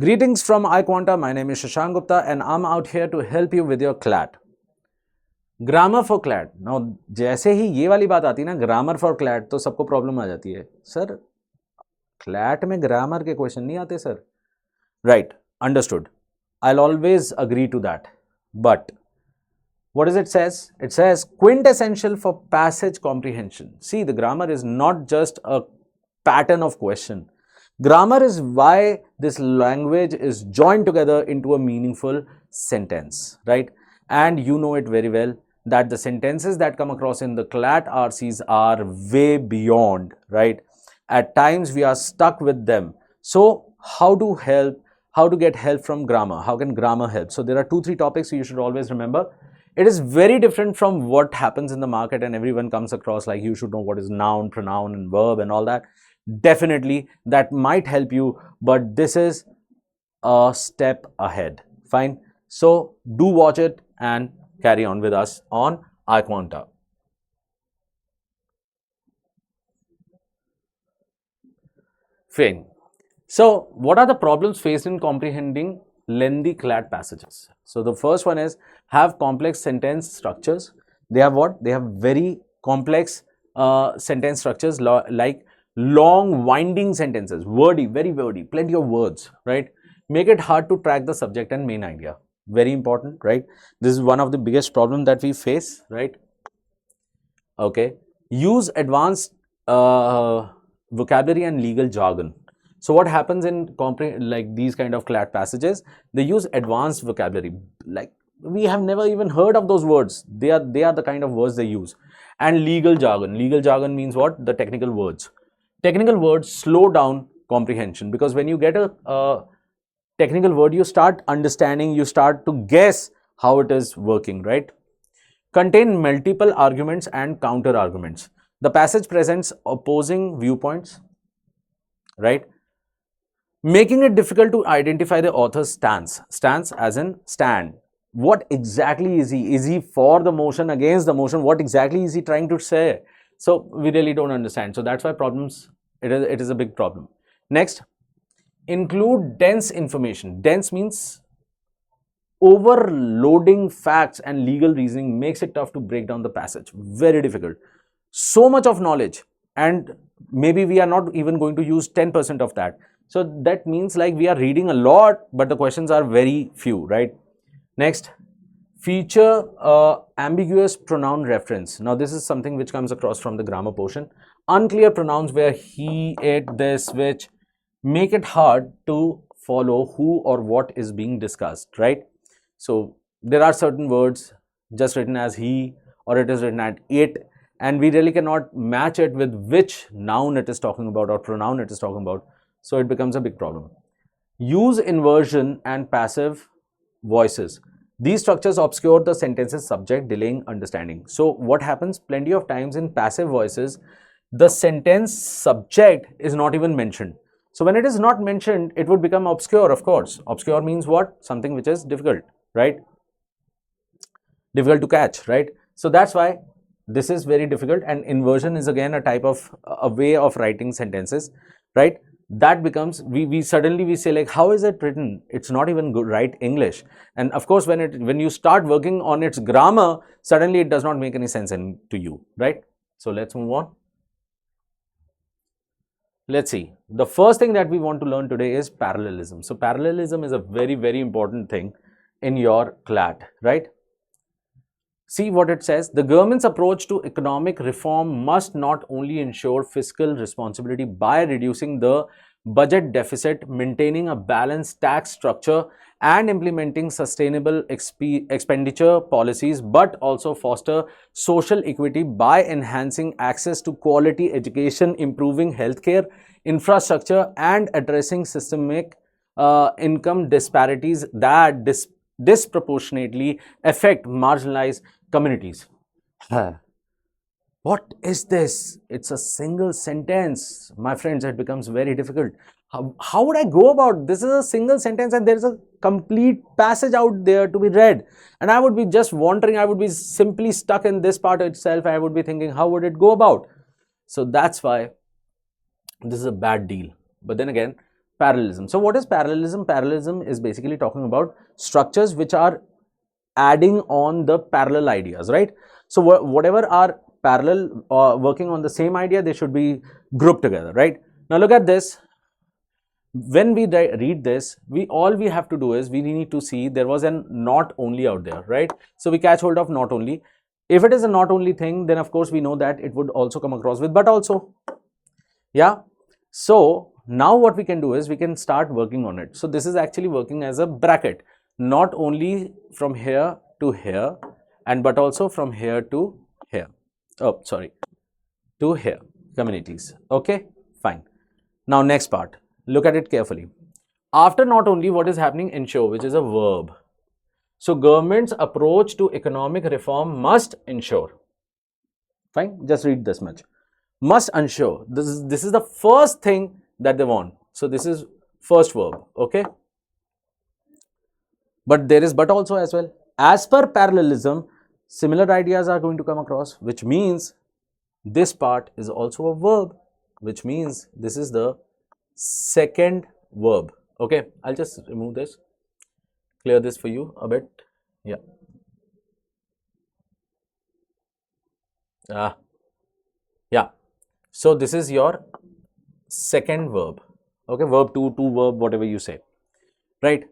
Greetings from iQuanta. My name is Shashank Gupta and I'm out here to help you with your CLAT. Grammar for CLAT. Now जैसे ही ये वाली बात आती है ना, grammar for CLAT, तो सबको प्रॉब्लम आ जाती है. सर क्लैट में ग्रामर के क्वेश्चन नहीं आते sir. Right, understood. I'll always agree to that. But what does it says? It says quintessential for passage comprehension. See, the grammar is not just a pattern of question. Grammar is why this language is joined together into a meaningful sentence, right? And you know it very well that the sentences that come across in the CLAT RCs are way beyond, right? At times we are stuck with them. So how to help? How to get help from grammar? How can grammar help? So there are 2-3 topics you should always remember. It is very different from what happens in the market and everyone comes across like you should know what is noun, pronoun and verb and all that. Definitely that might help you, but this is a step ahead. Fine. So do watch it and carry on with us on iQuanta. Fine. So what are the problems faced in comprehending lengthy CLAT passages? So the first one is have complex sentence structures. They have what? They have very complex sentence structures like long winding sentences, wordy, very wordy, plenty of words, right? Make it hard to track the subject and main idea. Very important, right? This is one of the biggest problems that we face, right? Okay. Use advanced vocabulary and legal jargon. So what happens in like these kind of CLAT passages? They use advanced vocabulary. Like we have never even heard of those words. They are the kind of words they use. And legal jargon. Legal jargon means what? The technical words. Technical words slow down comprehension, because when you get a technical word, you start understanding, you start to guess how it is working, right? Contain multiple arguments and counter arguments. The passage presents opposing viewpoints, right? Making it difficult to identify the author's stance. Stance as in stand. What exactly is he? Is he for the motion, against the motion? What exactly is he trying to say? So we really don't understand. So that's why problems, it is a big problem. Next, include dense information. Dense means overloading facts and legal reasoning makes it tough to break down the passage. Very difficult. So much of knowledge, and maybe we are not even going to use 10% of that. So that means like we are reading a lot, but the questions are very few, right? Next, feature ambiguous pronoun reference. Now this is something which comes across from the grammar portion. Unclear pronouns where he, it, this, which make it hard to follow who or what is being discussed, right? So there are certain words just written as he, or it is written at it, and we really cannot match it with which noun it is talking about or pronoun it is talking about. So it becomes a big problem. Use inversion and passive voices. These structures obscure the sentence's subject, delaying understanding. So what happens plenty of times in passive voices, the sentence subject is not even mentioned. So when it is not mentioned, it would become obscure, of course. Obscure means what? Something which is difficult, right? Difficult to catch, right? So that's why this is very difficult, and inversion is again a type of a way of writing sentences, right? That becomes, we suddenly say like, how is it written? It's not even good, right? English. And of course, when you start working on its grammar, suddenly it does not make any sense to you, right? So let's move on. Let's see. The first thing that we want to learn today is parallelism. So parallelism is a very, very important thing in your CLAT, right? See what it says. The government's approach to economic reform must not only ensure fiscal responsibility by reducing the budget deficit, maintaining a balanced tax structure, and implementing sustainable expenditure policies, but also foster social equity by enhancing access to quality education, improving healthcare infrastructure, and addressing systemic income disparities that disproportionately affect marginalized communities. What is this? It's a single sentence. My friends, it becomes very difficult. How would I go about this? Is a single sentence and there is a complete passage out there to be read. And I would be just wondering, I would be simply stuck in this part itself. I would be thinking, how would it go about? So that's why this is a bad deal. But then again, Parallelism. So what is parallelism? Parallelism is basically talking about structures which are adding on the parallel ideas, right? So whatever are parallel or working on the same idea, they should be grouped together, right? Now look at this. When we read this, all we have to do is we need to see there was an not only out there, right? So we catch hold of not only. If it is a not only thing, then of course we know that it would also come across with but also. Yeah. So now what we can do is we can start working on it. So this is actually working as a bracket, not only from here to here and but also from here to here. Oh, sorry, to here, communities. Okay, fine. Now next part, look at it carefully. After not only, what is happening? Ensure, which is a verb. So government's approach to economic reform must ensure. Fine, just read this much. Must ensure. This is the first thing that they want. So this is first verb, okay? But there is but also as well. As per parallelism, similar ideas are going to come across, which means this part is also a verb, which means this is the second verb. Okay, I'll just remove this, clear this for you a bit. Yeah. Yeah. So this is your second verb. Okay, verb two verb, whatever you say, right?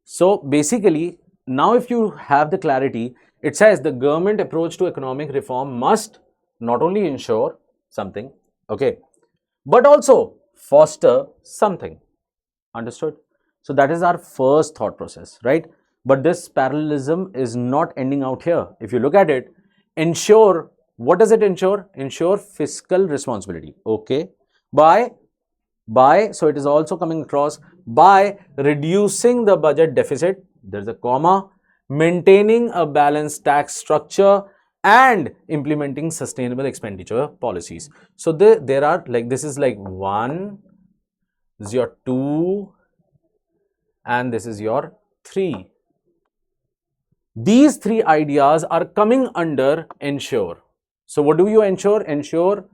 So basically, now if you have the clarity, it says the government approach to economic reform must not only ensure something, okay, but also foster something. Understood? So that is our first thought process, right? But this parallelism is not ending out here. If you look at it, ensure, what does it ensure? Ensure fiscal responsibility, okay, by, so it is also coming across by reducing the budget deficit, there's a comma, maintaining a balanced tax structure and implementing sustainable expenditure policies. So there are like, this is like 1, this is your 2 and this is your 3. These 3 ideas are coming under ensure. So what do you ensure? Ensure,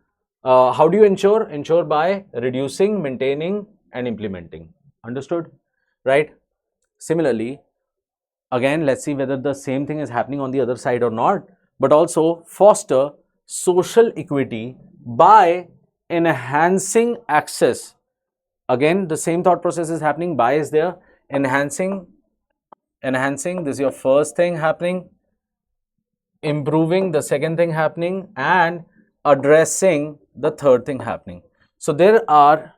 how do you ensure? Ensure by reducing, maintaining and implementing. Understood? Right? Similarly, again, let's see whether the same thing is happening on the other side or not, but also foster social equity by enhancing access. Again, the same thought process is happening. By is there, enhancing, this is your first thing happening, improving, the second thing happening, and addressing, the third thing happening. So there are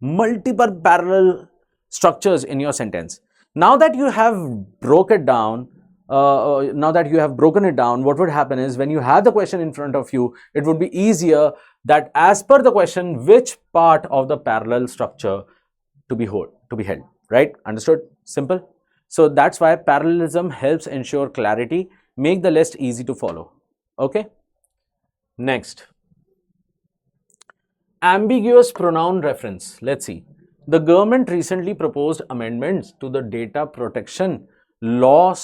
multiple parallel structures in your sentence. Now that you have broken it down, what would happen is when you have the question in front of you, it would be easier that as per the question, which part of the parallel structure to be held, right? Understood? Simple. So that's why parallelism helps ensure clarity, make the list easy to follow. Okay. Next, ambiguous pronoun reference. Let's see. The government recently proposed amendments to the data protection law,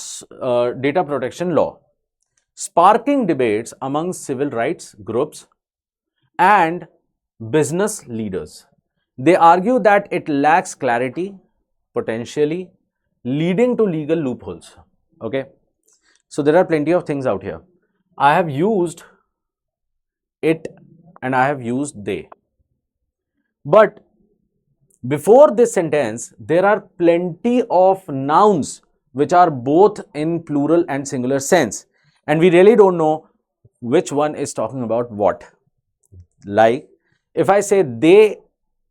sparking debates among civil rights groups and business leaders. They argue that it lacks clarity, potentially leading to legal loopholes. Okay. So there are plenty of things out here. I have used it and I have used they. But before this sentence, there are plenty of nouns which are both in plural and singular sense. And we really don't know which one is talking about what. Like, if I say they,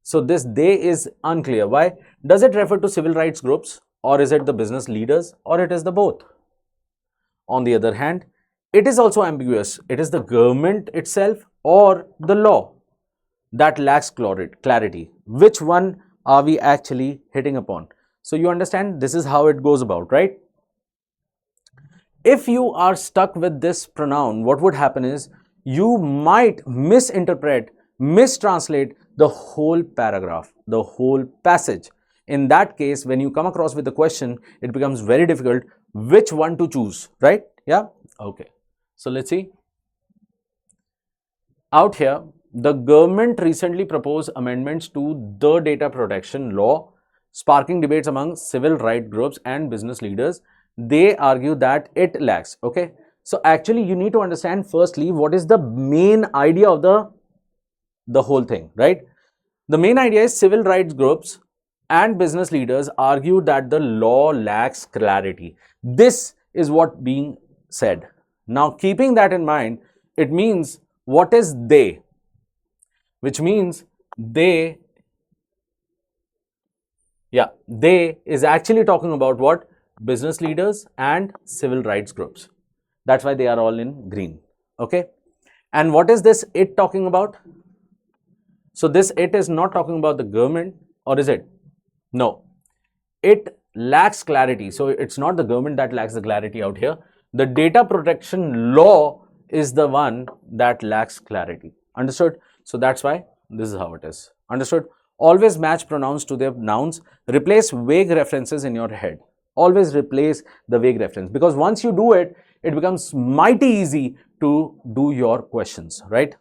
so this they is unclear. Why? Does it refer to civil rights groups, or is it the business leaders, or it is the both? On the other hand, it is also ambiguous. It is the government itself or the law that lacks clarity. Which one are we actually hitting upon? So you understand, this is how it goes about, right? If you are stuck with this pronoun, what would happen is you might misinterpret, mistranslate the whole paragraph, the whole passage. In that case, when you come across with the question, it becomes very difficult which one to choose, right? Yeah. Okay. So let's see. Out here, the government recently proposed amendments to the data protection law, sparking debates among civil rights groups and business leaders. They argue that it lacks. Okay, so actually you need to understand firstly what is the main idea of the whole thing, right? The main idea is civil rights groups and business leaders argue that the law lacks clarity. This is what being said. Now, keeping that in mind, it means what is they, which means they, yeah, they is actually talking about what? Business leaders and civil rights groups. That's why they are all in green. Okay. And what is this it talking about? So this it is not talking about the government, or is it? No. It lacks clarity. So it's not the government that lacks the clarity out here. The data protection law is the one that lacks clarity. Understood? So that's why this is how it is. Understood? Always match pronouns to their nouns. Replace vague references in your head. Always replace the vague reference, because once you do it, it becomes mighty easy to do your questions, right?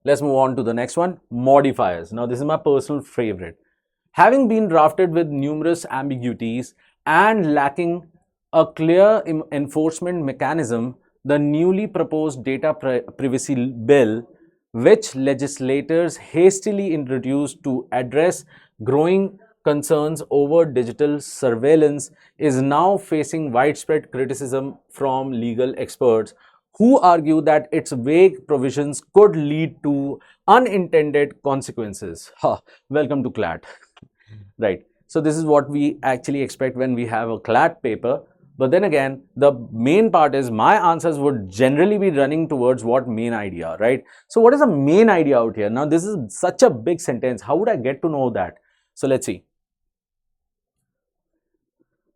Let's move on to the next one, modifiers. Now, this is my personal favorite. Having been drafted with numerous ambiguities and lacking a clear enforcement mechanism, the newly proposed data privacy bill, which legislators hastily introduced to address growing concerns over digital surveillance, is now facing widespread criticism from legal experts who argue that its vague provisions could lead to unintended consequences. Welcome to CLAT. Right. So this is what we actually expect when we have a CLAT paper. But then again, the main part is my answers would generally be running towards what main idea, right? So what is the main idea out here? Now, this is such a big sentence. How would I get to know that? So let's see.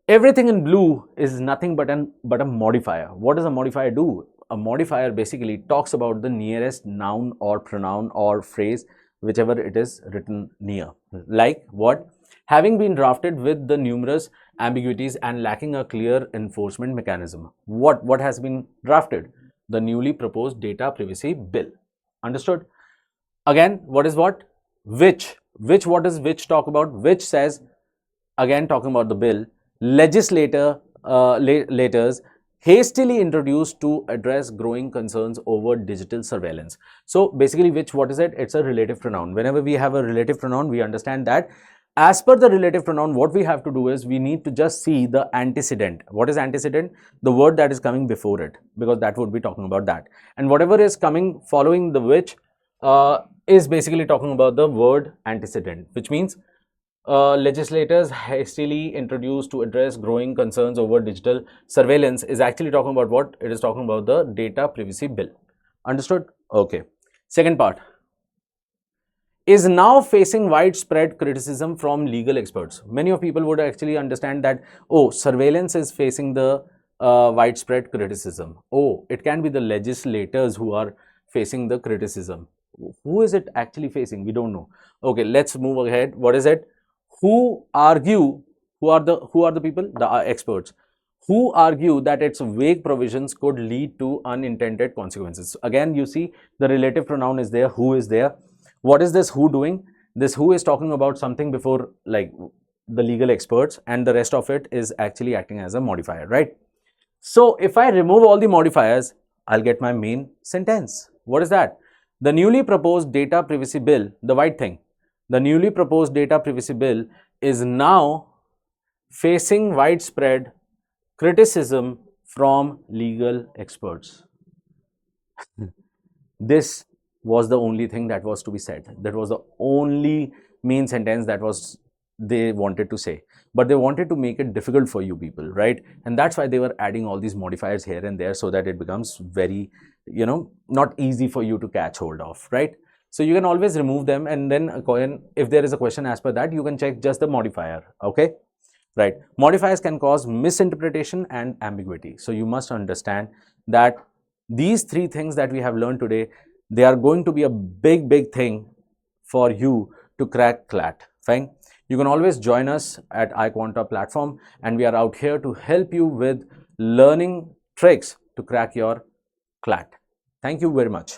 Everything in blue is nothing but a modifier. What does a modifier do? A modifier basically talks about the nearest noun or pronoun or phrase, whichever it is written near. Like what? Having been drafted with the numerous ambiguities and lacking a clear enforcement mechanism. What has been drafted? The newly proposed data privacy bill. Understood? Again, what is what? Which, what does which talk about? Which says, again talking about the bill, legislators hastily introduced to address growing concerns over digital surveillance. So basically, which, what is it? It's a relative pronoun. Whenever we have a relative pronoun, we understand that as per the relative pronoun, what we have to do is we need to just see the antecedent. What is antecedent? The word that is coming before it, because that would be talking about that. And whatever is coming following the which is basically talking about the word antecedent, which means legislators hastily introduced to address growing concerns over digital surveillance is actually talking about what? It is talking about the data privacy bill. Understood? Okay. Second part is now facing widespread criticism from legal experts. Many of people would actually understand that, oh, surveillance is facing the widespread criticism. Oh, it can be the legislators who are facing the criticism. Who is it actually facing? We don't know. Okay, let's move ahead. What is it? Who argue? Who are the people? The experts who argue that its vague provisions could lead to unintended consequences. Again, you see the relative pronoun is there. Who is there? What is this who doing? This who is talking about something before, like the legal experts, and the rest of it is actually acting as a modifier, right? So if I remove all the modifiers, I'll get my main sentence. What is that? The newly proposed data privacy bill, the white thing, the newly proposed data privacy bill is now facing widespread criticism from legal experts. This was the only thing that was to be said. That was the only main sentence that was they wanted to say, but they wanted to make it difficult for you people, right? And that's why they were adding all these modifiers here and there so that it becomes very, not easy for you to catch hold of, right? So you can always remove them, and then if there is a question as per that, you can check just the modifier. Okay, right? Modifiers can cause misinterpretation and ambiguity. So you must understand that these three things that we have learned today, they are going to be a big thing for you to crack CLAT. Fine. You can always join us at iQuanta platform, and we are out here to help you with learning tricks to crack your CLAT. Thank you very much.